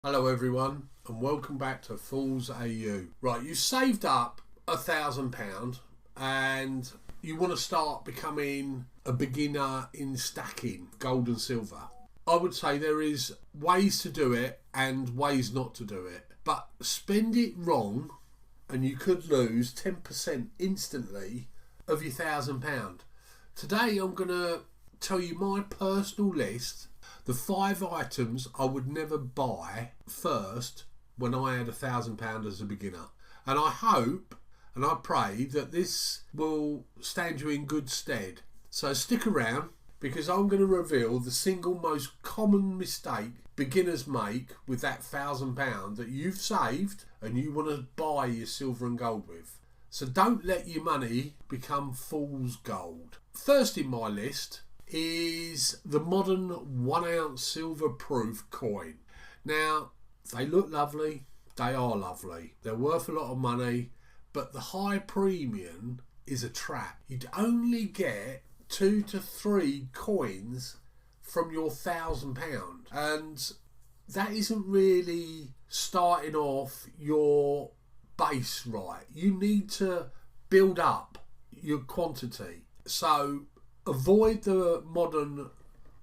Hello everyone and welcome back to Fools AU. Right, you saved up £1,000 and you want to start becoming a beginner in stacking gold and silver. I would say there is ways to do it and ways not to do it, but spend it wrong and you could lose 10% instantly of your £1,000. Today I'm going to tell you my personal list, the 5 items I would never buy first when I had £1,000 as a beginner. And I hope and I pray that this will stand you in good stead. So stick around because I'm going to reveal the single most common mistake beginners make with that £1,000 that you've saved and you want to buy your silver and gold with. So don't let your money become fool's gold. First in my list is the modern 1 ounce silver proof coin. Now, they look lovely, they are lovely, they're worth a lot of money, but the high premium is a trap. You'd only get 2 to 3 coins from your £1,000, and that isn't really starting off your base right. You need to build up your quantity. So avoid the modern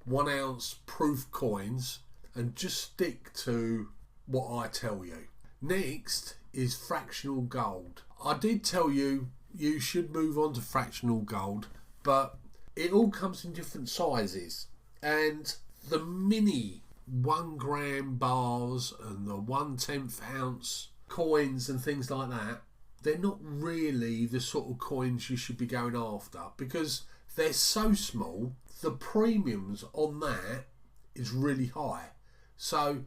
1 ounce proof coins and just stick to what I tell you. Next is fractional gold. I did tell you you should move on to fractional gold, but it all comes in different sizes, and the mini 1 gram bars and the 1/10 ounce coins and things like that, they're not really the sort of coins you should be going after because they're so small. The premiums on that is really high. So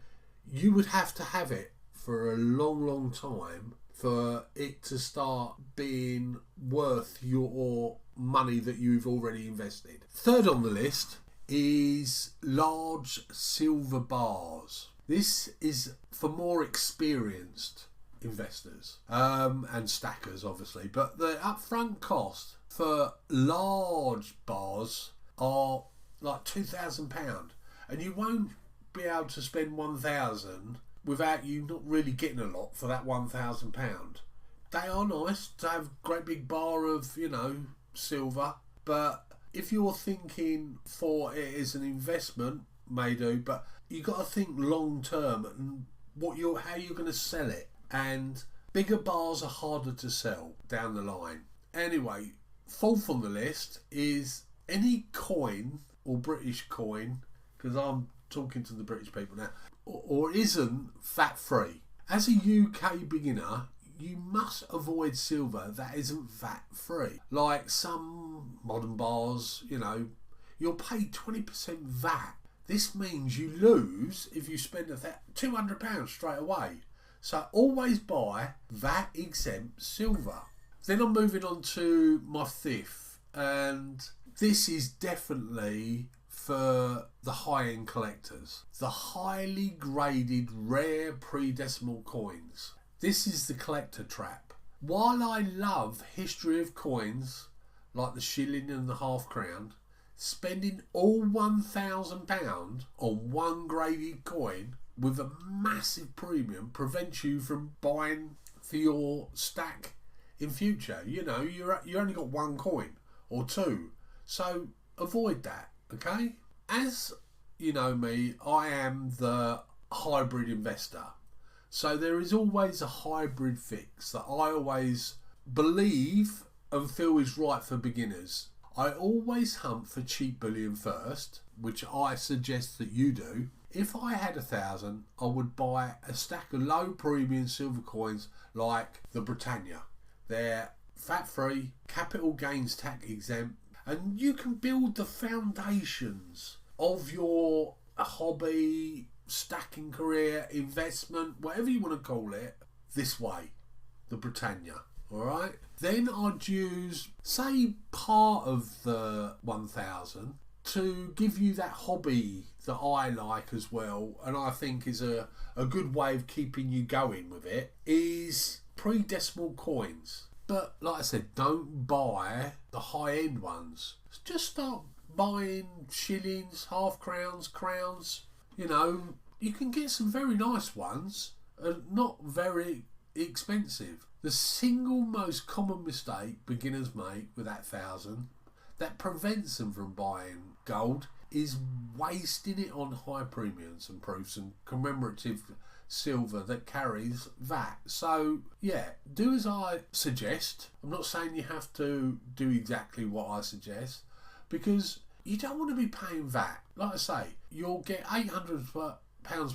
you would have to have it for a long time for it to start being worth your money that you've already invested. Third on the list is large silver bars. This is for more experienced investors and stackers obviously, but the upfront cost for large bars are like £2,000 and you won't be able to spend 1,000 without you not really getting a lot for that £1,000. They are nice to have a great big bar of, silver, but if you're thinking for it as an investment, may do, but you got to think long term and how you're going to sell it, and bigger bars are harder to sell down the line. Anyway, fourth on the list is any coin or British coin, because I'm talking to the British people now, or isn't fat free. As a UK beginner, you must avoid silver that isn't fat free. Like some modern bars, you'll pay 20% VAT. This means you lose if you spend £200 straight away. So always buy VAT exempt silver. Then I'm moving on to my fifth, and this is definitely for the high-end collectors. The highly graded rare pre-decimal coins. This is the collector trap. While I love history of coins like the shilling and the half crown, spending all £1,000 on one graded coin with a massive premium prevents you from buying for your stack in future. You only got one coin or two, so avoid that. Okay? As you know me, I am the hybrid investor. So there is always a hybrid fix that I always believe and feel is right for beginners. I always hunt for cheap bullion first, which I suggest that you do. If I had 1,000, I would buy a stack of low premium silver coins like the Britannia. They're fat free, capital gains tax exempt, and you can build the foundations of your hobby, stacking career, investment, whatever you want to call it, this way, the Britannia. Alright? Then I'd use, say, part of the 1,000 to give you that hobby that I like as well, and I think is a good way of keeping you going with it, is pre-decimal coins. But like I said, don't buy the high-end ones. Just start buying shillings, half crowns, crowns, you can get some very nice ones, not very expensive. The single most common mistake beginners make with that 1,000 that prevents them from buying gold is wasting it on high premiums and proofs and commemorative silver that carries VAT. So yeah, do as I suggest. I'm not saying you have to do exactly what I suggest, because you don't want to be paying VAT. Like I say, you'll get £800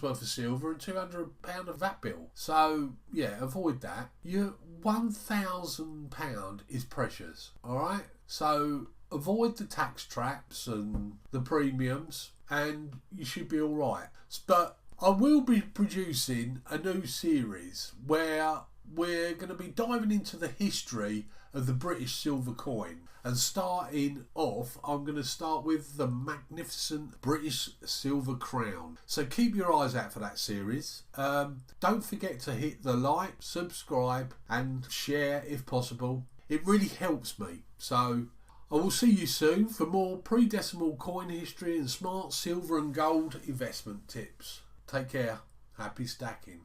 worth of silver and £200 of VAT bill. So yeah, avoid that. Your £1,000 is precious. Alright? So avoid the tax traps and the premiums and you should be alright. But I will be producing a new series where we're going to be diving into the history of the British silver coin. And starting off, I'm going to start with the magnificent British silver crown. So keep your eyes out for that series. Don't forget to hit the like, subscribe and share if possible. It really helps me. So I will see you soon for more pre-decimal coin history and smart silver and gold investment tips. Take care. Happy stacking.